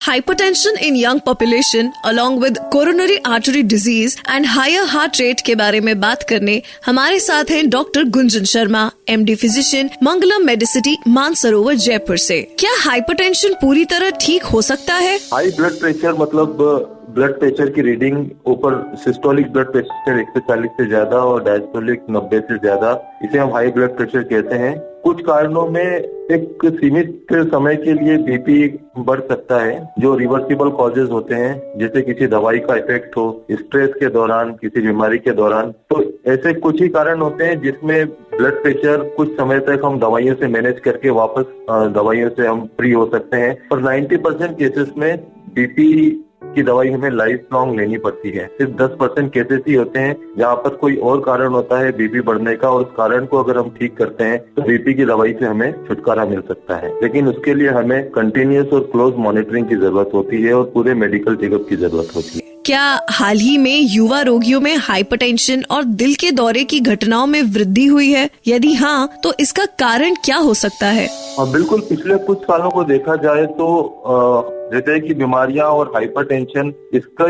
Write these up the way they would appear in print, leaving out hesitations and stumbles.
Hypertension in young population along with coronary artery disease and higher heart rate के बारे में बात करने हमारे साथ हैं doctor Gunjan Sharma, MD physician, Mangalam Medicity, Mansarovar, Jaipur से। क्या हाइपरटेंशन पूरी तरह ठीक हो सकता है? हाई ब्लड प्रेशर मतलब ब्लड प्रेशर की रीडिंग ऊपर सिस्टोलिक ब्लड प्रेशर 140 से ज्यादा और डायस्टोलिक 90 से ज्यादा, इसे हम हाई ब्लड प्रेशर कहते हैं। कुछ कारणों में एक सीमित समय के लिए बीपी बढ़ सकता है जो रिवर्सिबल कॉजेज होते हैं, जैसे किसी दवाई का इफेक्ट हो, स्ट्रेस के दौरान, किसी बीमारी के दौरान। तो ऐसे कुछ ही कारण होते हैं जिसमें ब्लड प्रेशर कुछ समय तक हम दवाइयों से मैनेज करके वापस दवाइयों से हम फ्री हो सकते हैं। और 90% केसेस में बीपी की दवाई हमें लाइफ लॉन्ग लेनी पड़ती है। सिर्फ 10% केसेस ही होते हैं जहाँ पर कोई और कारण होता है बीपी बढ़ने का, और उस कारण को अगर हम ठीक करते हैं तो बीपी की दवाई से हमें छुटकारा मिल सकता है। लेकिन उसके लिए हमें कंटिन्यूअस और क्लोज मॉनिटरिंग की जरूरत होती है और पूरे मेडिकल चेकअप की जरूरत होती है। क्या हाल ही में युवा रोगियों में हाइपरटेंशन और दिल के दौरे की घटनाओं में वृद्धि हुई है? यदि हाँ, तो इसका कारण क्या हो सकता है? बिल्कुल, पिछले कुछ सालों को देखा जाए तो हृदय की बीमारियां और हाइपरटेंशन, इसका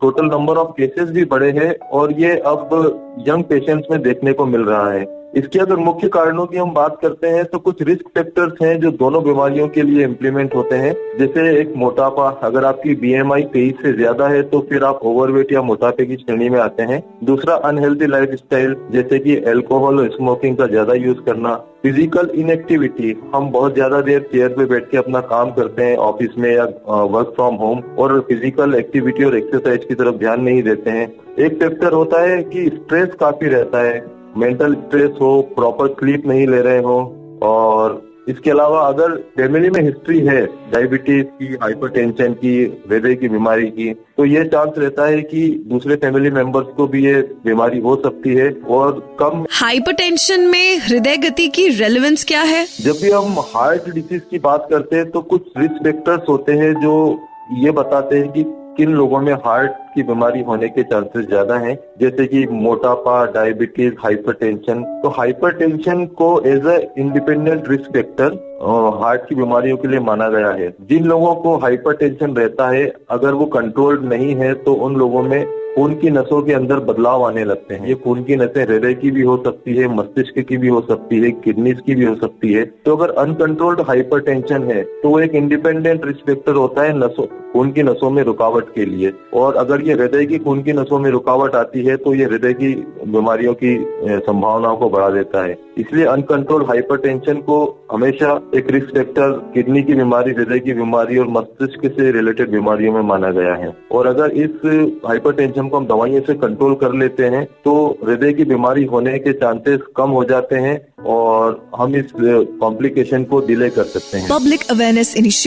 टोटल नंबर ऑफ केसेस भी बढ़े हैं और ये अब यंग पेशेंट्स में देखने को मिल रहा है। इसके अगर मुख्य कारणों की हम बात करते हैं तो कुछ रिस्क फैक्टर्स हैं जो दोनों बीमारियों के लिए इम्प्लीमेंट होते हैं। जैसे एक मोटापा, अगर आपकी BMI 23 से ज्यादा है तो फिर आप ओवरवेट या मोटापे की श्रेणी में आते हैं। दूसरा, अनहेल्दी लाइफस्टाइल, जैसे कि अल्कोहल और स्मोकिंग का ज्यादा यूज करना। फिजिकल इनएक्टिविटी, हम बहुत ज्यादा देर चेयर पे बैठ के अपना काम करते हैं ऑफिस में या वर्क फ्रॉम होम, और फिजिकल एक्टिविटी और एक्सरसाइज की तरफ ध्यान नहीं देते हैं। एक फैक्टर होता है कि स्ट्रेस काफी रहता है, मेंटल स्ट्रेस हो, प्रॉपर स्लीप नहीं ले रहे हो। और इसके अलावा अगर फैमिली में हिस्ट्री है डायबिटीज की, हाइपरटेंशन की, हृदय की बीमारी की, तो ये चांस रहता है कि दूसरे फैमिली मेंबर्स को भी ये बीमारी हो सकती है। और कम हाइपरटेंशन में हृदय गति की रेलेवेंस क्या है? जब भी हम हार्ट डिसीज की बात करते हैं तो कुछ रिस्क फैक्टर्स होते हैं जो ये बताते हैं कि किन लोगों में हार्ट की बीमारी होने के चांसेस ज्यादा हैं, जैसे कि मोटापा, डायबिटीज, हाइपरटेंशन। तो हाइपरटेंशन को as a independent risk factor heart की बीमारियों के लिए माना गया है। जिन लोगों को हाइपरटेंशन रहता है, अगर वो कंट्रोल्ड नहीं है तो उन लोगों में खून की नसों के अंदर बदलाव आने लगते हैं। ये खून की नसें हृदय की भी हो सकती है, मस्तिष्क की भी हो सकती है, किडनीज की भी हो सकती है। तो अगर अनकंट्रोल्ड हाइपरटेंशन है तो वो एक इंडिपेंडेंट रिस्क फैक्टर होता है खून की नसों में रुकावट के लिए। और अगर ये हृदय की खून की नसों में रुकावट आती है तो ये हृदय की बीमारियों की संभावनाओं को बढ़ा देता है। इसलिए अनकंट्रोल्ड हाइपरटेंशन को हमेशा एक रिस्क फैक्टर किडनी की बीमारी, हृदय की बीमारी और मस्तिष्क से रिलेटेड बीमारियों में माना गया है। और अगर इस हाइपरटेंशन को हम दवाइयों से कंट्रोल कर लेते हैं तो हृदय की बीमारी होने के चांसेस कम हो जाते हैं और हम इस कॉम्प्लिकेशन को डिले कर सकते हैं। Public awareness initiative